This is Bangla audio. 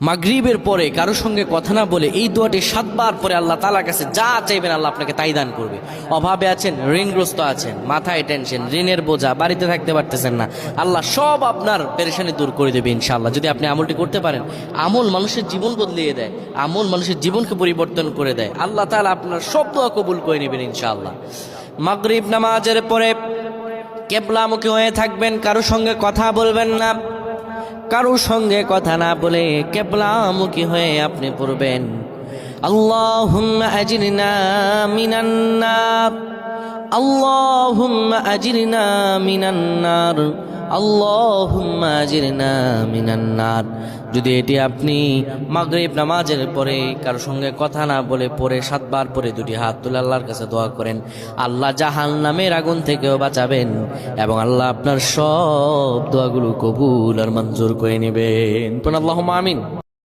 মাগরিবের পরে কারো সঙ্গে কথা না বলে এই দোয়াটি 7 বার পরে আল্লাহ তাআলার কাছে যা চাইবেন আল্লাহ আপনাকে তাই দান করবে। অভাবে আছেন, ঋণগ্রস্ত আছেন, মাথায় টেনশন, ঋণের বোঝা, বাড়িতে থাকতে পারতেছেন না, আল্লাহ সব আপনার পেরেশানি দূর করে দেবে ইনশাআল্লাহ। যদি আপনি আমলটি করতে পারেন, আমল মানুষের জীবন বদলিয়ে দেয়, আমল মানুষের জীবনকে পরিবর্তন করে দেয়। আল্লাহ তাআলা আপনার সব দোয়া কবুল করে নেবেন ইনশাআল্লাহ। মাগরিব নামাজের পরে কিবলামুখী হয়ে থাকবেন, কারো সঙ্গে কথা বলবেন না, কারো সঙ্গে কথা না বলে কিবলামুখী হয়ে আপনি পড়বেন আল্লাহুম্মা আজিরনা মিনান নার, আল্লাহুম্মা আজিরনা মিনান নার, আল্লাহুম্মা আজিরনা মিনান নার। যদি এটি আপনি মাগরিব নামাজের পরে কারো সঙ্গে কথা না বলে পড়ে 7 বার পরে দুটি হাত তুলে আল্লাহর কাছে দোয়া করেন, আল্লাহ জাহান্নামের আগুন থেকেও বাঁচাবেন এবং আল্লাহ আপনার সব দোয়াগুলো কবুল আর মঞ্জুর করে নেবেন। আল্লাহুম্মা আমিন।